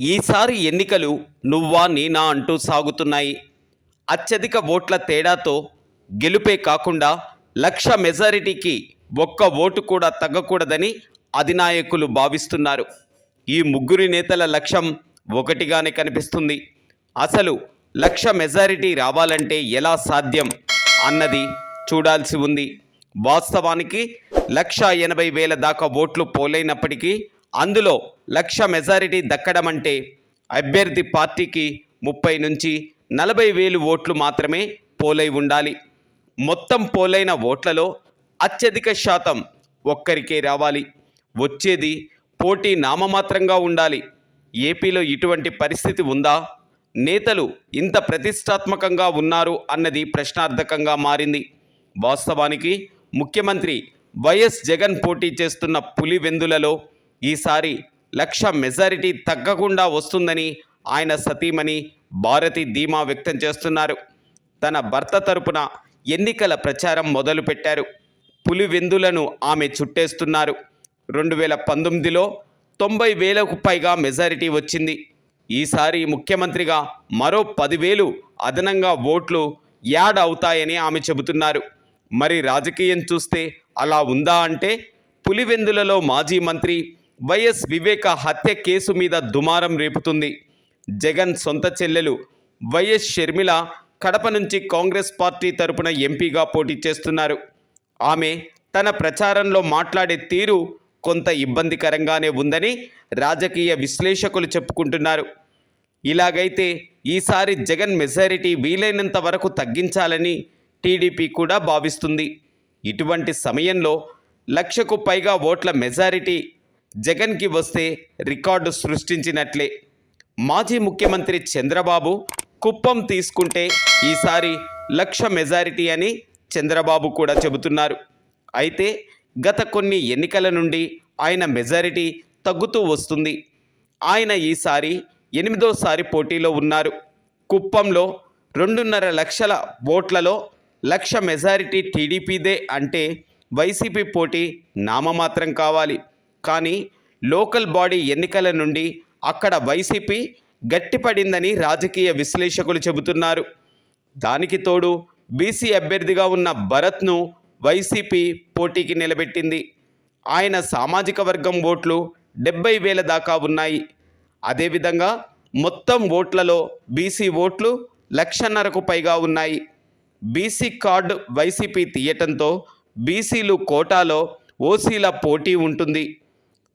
ఈసారి ఎన్నికలు నువ్వా నేనా అంటూ సాగుతున్నాయి. అత్యధిక ఓట్ల తేడాతో గెలుపే కాకుండా 1,00,000 మెజారిటీకి ఒక్క ఓటు కూడా తగ్గకూడదని అధినాయకులు భావిస్తున్నారు. ఈ ముగ్గురి నేతల లక్ష్యం ఒకటిగానే కనిపిస్తుంది. అసలు 1,00,000 మెజారిటీ రావాలంటే ఎలా సాధ్యం అన్నది చూడాల్సి ఉంది. వాస్తవానికి 1,80,000 దాకా ఓట్లు పోలైనప్పటికీ అందులో 1,00,000 మెజారిటీ దక్కడం అంటే అభ్యర్థి పార్టీకి 30 నుంచి 40,000 ఓట్లు మాత్రమే పోలై ఉండాలి. మొత్తం పోలైన ఓట్లలో అత్యధిక శాతం ఒక్కరికే రావాలి. వచ్చేది పోటీ నామమాత్రంగా ఉండాలి. ఏపీలో ఇటువంటి పరిస్థితి ఉందా? నేతలు ఇంత ప్రతిష్టాత్మకంగా ఉన్నారు అన్నది ప్రశ్నార్థకంగా మారింది. వాస్తవానికి ముఖ్యమంత్రి వైఎస్ జగన్ పోటీ చేస్తున్న పులివెందులలో ఈసారి 1,00,000 మెజారిటీ తగ్గకుండా వస్తుందని ఆయన సతీమణి భారతి ధీమా వ్యక్తం చేస్తున్నారు. తన భర్త తరపున ఎన్నికల ప్రచారం మొదలుపెట్టారు. పులివెందులను ఆమె చుట్టేస్తున్నారు. 2019లో 90,000కు పైగా మెజారిటీ వచ్చింది. ఈసారి ముఖ్యమంత్రిగా మరో 10,000 అదనంగా ఓట్లు యాడ్ అవుతాయని ఆమె చెబుతున్నారు. మరి రాజకీయం చూస్తే అలా ఉందా అంటే పులివెందులలో మాజీ మంత్రి వైఎస్ వివేక హత్య కేసు మీద దుమారం రేపుతుంది. జగన్ సొంత చెల్లెలు వైఎస్ షర్మిల కడప నుంచి కాంగ్రెస్ పార్టీ తరపున ఎంపీగా పోటీ చేస్తున్నారు. ఆమె తన ప్రచారంలో మాట్లాడే తీరు కొంత ఇబ్బందికరంగానే ఉందని రాజకీయ విశ్లేషకులు చెప్పుకుంటున్నారు. ఇలాగైతే ఈసారి జగన్ మెజారిటీ వీలైనంత వరకు తగ్గించాలని టీడీపీ కూడా భావిస్తుంది. ఇటువంటి సమయంలో 1,00,000కు పైగా ఓట్ల మెజారిటీ జగన్కి వస్తే రికార్డు సృష్టించినట్లే. మాజీ ముఖ్యమంత్రి చంద్రబాబు కుప్పం తీసుకుంటే ఈసారి 1,00,000 మెజారిటీ అని చంద్రబాబు కూడా చెబుతున్నారు. అయితే గత కొన్ని ఎన్నికల నుండి ఆయన మెజారిటీ తగ్గుతూ వస్తుంది. ఆయన ఈసారి 8వ పోటీలో ఉన్నారు. కుప్పంలో 2.5 లక్షల ఓట్లలో 1,00,000 మెజారిటీ టీడీపీదే అంటే వైసీపీ పోటీ నామమాత్రం కావాలి. కానీ లోకల్ బాడీ ఎన్నికల నుండి అక్కడ వైసీపీ గట్టిపడిందని రాజకీయ విశ్లేషకులు చెబుతున్నారు. దానికి తోడు బీసీ అభ్యర్థిగా ఉన్న భరత్ను వైసీపీ పోటీకి నిలబెట్టింది. ఆయన సామాజిక వర్గం ఓట్లు 70,000 దాకా ఉన్నాయి. అదేవిధంగా మొత్తం ఓట్లలో బీసీ ఓట్లు 1,50,000కు పైగా ఉన్నాయి. బీసీ కార్డు వైసీపీ తీయటంతో బీసీలు కోటాలో ఓసీల పోటీ ఉంటుంది.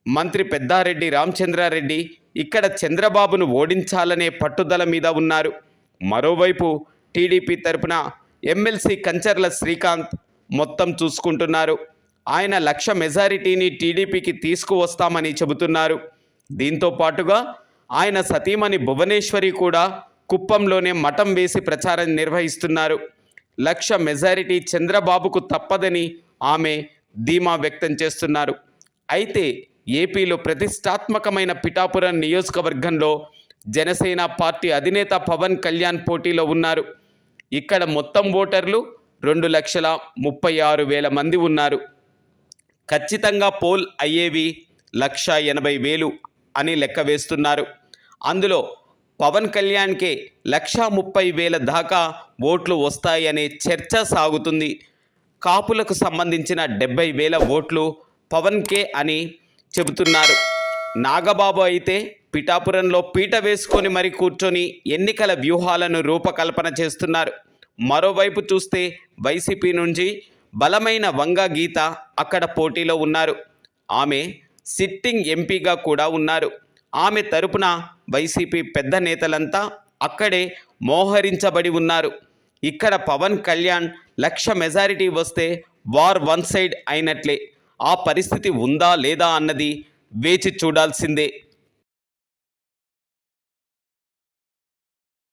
మంత్రి పెద్దారెడ్డి రామచంద్రారెడ్డి ఇక్కడ చంద్రబాబును ఓడించాలనే పట్టుదల మీద ఉన్నారు. మరోవైపు టీడీపీ తరపున ఎమ్మెల్సీ కంచర్ల శ్రీకాంత్ మొత్తం చూసుకుంటున్నారు. ఆయన 1,00,000 మెజారిటీని టీడీపీకి తీసుకువస్తామని చెబుతున్నారు. దీంతో పాటుగా ఆయన సతీమణి భువనేశ్వరి కూడా కుప్పంలోనే మఠం వేసి ప్రచారం నిర్వహిస్తున్నారు. 1,00,000 మెజారిటీ చంద్రబాబుకు తప్పదని ఆమె ధీమా వ్యక్తం చేస్తున్నారు. అయితే ఏపీలో ప్రతిష్టాత్మకమైన పిఠాపురం నియోజకవర్గంలో జనసేన పార్టీ అధినేత పవన్ కళ్యాణ్ పోటీలో ఉన్నారు. ఇక్కడ మొత్తం ఓటర్లు 2,36,000 మంది ఉన్నారు. ఖచ్చితంగా పోల్ అయ్యేవి 1,80,000 అని లెక్క వేస్తున్నారు. అందులో పవన్ కళ్యాణ్కే 1,30,000 దాకా ఓట్లు వస్తాయనే చర్చ సాగుతుంది. కాపులకు సంబంధించిన 70,000 ఓట్లు పవన్కే అని చెబుతున్నారు. నాగబాబు అయితే పిఠాపురంలో పీట వేసుకొని మరి కూర్చొని ఎన్నికల వ్యూహాలను రూపకల్పన చేస్తున్నారు. మరోవైపు చూస్తే వైసీపీ నుంచి బలమైన వంగ గీత అక్కడ పోటీలో ఉన్నారు. ఆమె సిట్టింగ్ ఎంపీగా కూడా ఉన్నారు. ఆమె తరపున వైసీపీ పెద్ద నేతలంతా అక్కడే మోహరించబడి ఉన్నారు. ఇక్కడ పవన్ కళ్యాణ్ 1,00,000 మెజారిటీ వస్తే వార్ వన్ సైడ్ అయినట్లే. ఆ పరిస్థితి ఉందా లేదా అన్నది వేచి చూడాల్సిందే.